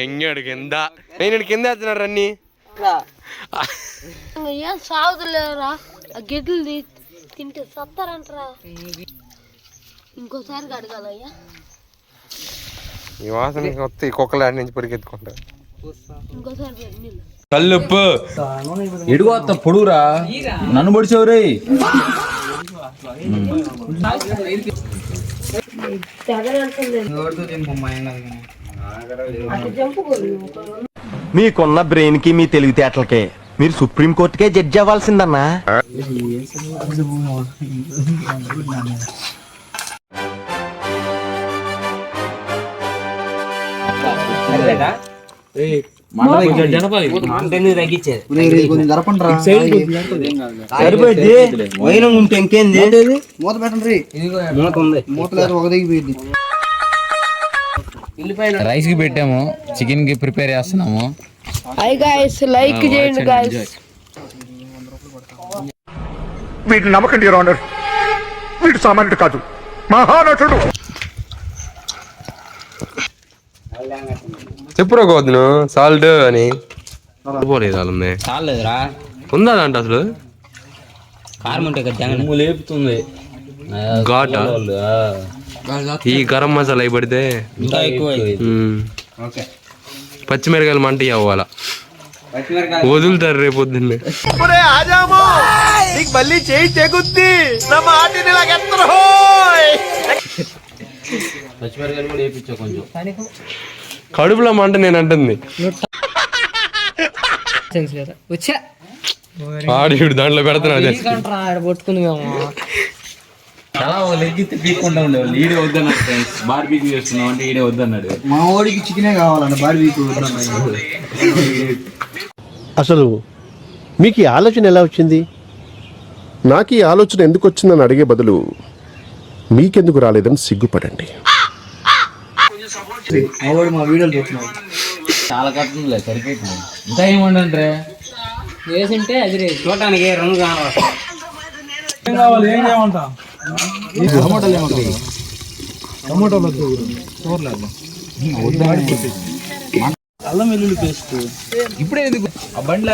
ఎంగాడు కింద నేను కింద వేస్తున్నాడు రన్ని ఏం సాగుతులేరా గిడ్లు తింటే సత్తారంటరా. ఇంకోసారి అడగాలయ్యా. ఈ వాసన వస్తే కుక్కలు ఆడి నుంచి పరిగెత్తుకుంటారు. ఇంకోసారి కల్లుప్పు ఎడుగోత్త పొడుగురా నన్ను పొడిచేవరే. మీకున్న బ్రెయిన్ కి మీ తెలివితేటలకే మీరు సుప్రీం కోర్టుకే జడ్జి అవ్వాల్సిందన్నా. సరిపోయింది వైనం ఉంటే ఇంకేంది మూత పెట్టండి. మూత లేదు ఒక దిగిపోయింది. రైస్ కి పెట్టాము, చికెన్ కి ప్రిపేర్ చేస్తున్నాము. లైక్ చేయండి గాయ్స్. వీటిని నమ్మకండి యువర్ ఆనర్, వీడు సామాన్యుడు కాదు, మహానటుడు. చెప్పురా కోద్దును సాల్ట్ అని పోలేదు వాళ్ళని చాలేదురా ఉందా అంట అసలు కారం ఉంటే లేపుతుంది ఘాట. ఈ గరం మసాలా అయి పడితే ఇంకా ఎక్కువ పచ్చిమిరకాయలు మంట అవ్వాల వదులుతారు రేపు పొద్దున్నే. మళ్ళీ చేయి తెగుద్ది నా మాటిని పచ్చిమిరకాయలు కూడా వేపించా కొంచెం. కడుపులో మంట నేను అంటుంది ఆడిడు దాంట్లో పెడుతున్నా పట్టుకుంది చాలా లెగ్గితే పీక్కుండా ఉండేవాళ్ళు. ఈడే వద్దన్నాడు ఫ్రెండ్స్, బార్బీక్యూ చేస్తున్నాం అంటే ఈడే వద్దన్నాడు. మా ఓడికి చికెనే కావాలండి బార్బీక్యూ. అసలు మీకు ఈ ఆలోచన ఎలా వచ్చింది? నాకు ఈ ఆలోచన ఎందుకు వచ్చిందని అడిగే బదులు మీకెందుకు రాలేదని సిగ్గుపడండి. మా వీడియోలు చూస్తున్నాం, చాలా కట్టుందిలే, సరిపోతుంది. ఇంకా ఏమంటే వేసింటే అది చూడటానికి రంగు కావాలి. అల్లం వెల్లుల్లి పేస్ట్ ఇప్పుడే ఎందుకు ఆ బండ్లు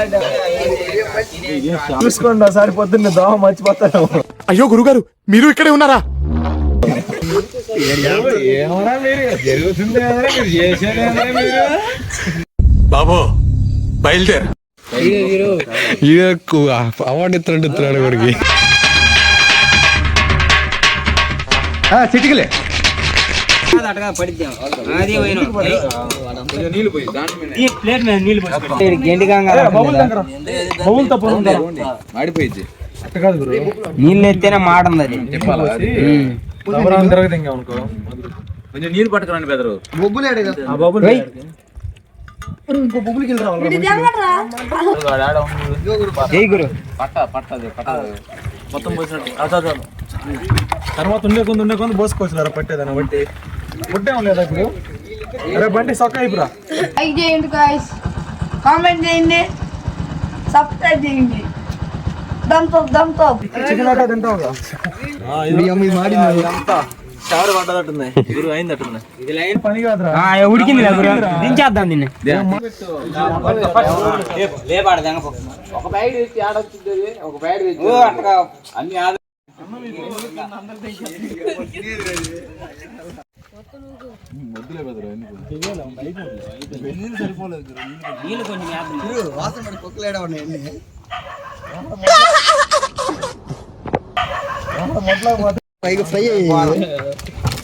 చూసుకోండి. ఒకసారి పొద్దున్న దోమ మర్చిపోతాను. అయ్యో గురుగారు, మీరు ఇక్కడే ఉన్నారా? బాబో బయలుదేరు. అవార్డు ఇస్తున్నాడు వాడికి. చిటికలే మాడిపోయింది. నీళ్ళు ఎత్తేనే మాడంది అది. కొంచెం నీళ్ళు పట్టుకురండి బెదరు. మొత్తం పోసినట్టు తర్వాత ఉండే కొంత పోసుకోవచ్చు పట్టేదాన్ని బట్టి పుట్టే లేదా ఇప్పుడు. అరే బండి సొక్క అయిపోరా. లైక్ చేయండి గాయ్స్, కామెంట్ చేయండి, సబ్స్క్రైబ్ చేయండి. దమ్తో చికెన్ అట్టా తింటావుగా. అంతా చారు పడ్డదట్టుంది, గురు అయిందట్టుంది. ఇది లైన్ పని కాదురా, ఉడికింది దించేద్దాం దీన్ని. ఒక బ్యాగ్ ఒక బ్యాగ్ అన్ని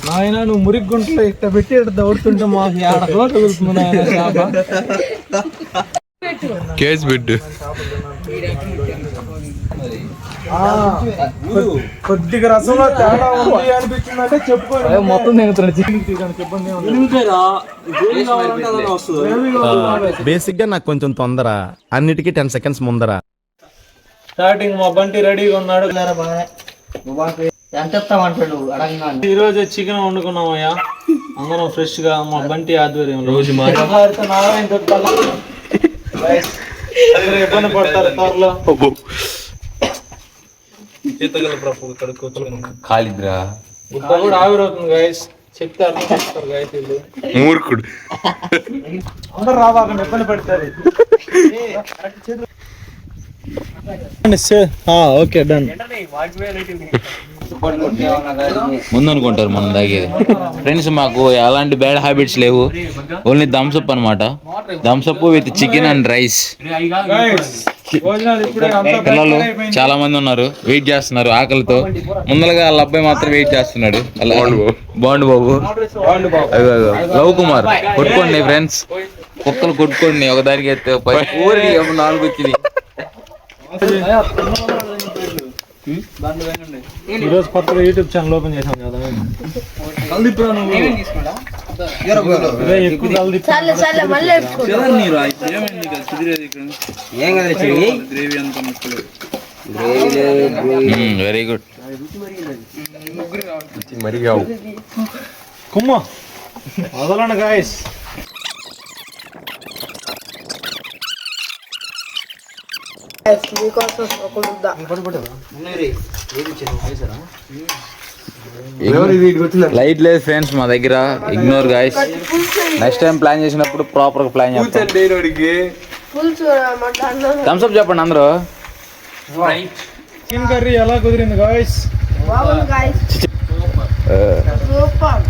నాయన నువ్వు మురికి గుంటలో ఇట్ట పెట్టి దౌడుతుంటే మాకు ఏడలో తగులుతుంది. కేసు పెట్టు. కొద్దిగా రసంలో తేడా ఉంది అనిపించిందంటే చెప్పుకోండి. మొత్తం బేసిక్ గా నాకు కొంచెం తొందర, అన్నిటికీ 10 seconds ముందర. స్టార్టింగ్ మా బంటి రెడీగా ఉన్నాడు. ఈ రోజు చికెన్ వండుకున్నామయ్యా అందరం ఫ్రెష్ గా మా బంటి ఆధ్వర్యంలో. రోజు ఇబ్బంది పడతారు త్వరలో. ఈతగల ప్రభు కడుక్కోవచ్చు. ఖాళీద్రా బుద్ధ కూడా ఆవిరవుతుంది గాయస్. చెప్తే అర్థం చేస్తారు గాయస్ వీళ్ళు. మూర్ఖుడు. అందరు రావాలని ఇబ్బంది పెడతారు. Okay done. ముందు అనుకుంటారు మనం తాగేది. ఫ్రెండ్స్ మాకు ఎలాంటి బ్యాడ్ హ్యాబిట్స్ లేవు, ఓన్లీ థమ్స్అప్ అనమాట. Thums Up with chicken and rice. పిల్లలు చాలా మంది ఉన్నారు, వెయిట్ చేస్తున్నారు ఆకలితో. ముందరగా వాళ్ళ అబ్బాయి మాత్రం వెయిట్ చేస్తున్నాడు. బాండు బాబు, లవ్ కుమార్. కొట్టుకోండి ఫ్రెండ్స్, కుక్కలు కొట్టుకోండి. ఒకదానికి అయితే 4 వచ్చింది. ఈరోజు కొత్తగా యూట్యూబ్ ఛానల్ ఓపెన్ చేసాం కదా. Very good. మరి కుమ్మ వదలండి గాయస్. లైట్ లేదు ఫ్రెండ్స్ మా దగ్గర, ignore guys. Next time plan చేసినప్పుడు ప్రాపర్ గా ప్లాన్ చేస్తాం. థమ్స్ అప్ చెప్పండి అందరూ. చికెన్ కర్రీ ఎలా కుదిరింది గాయస్? సూపర్.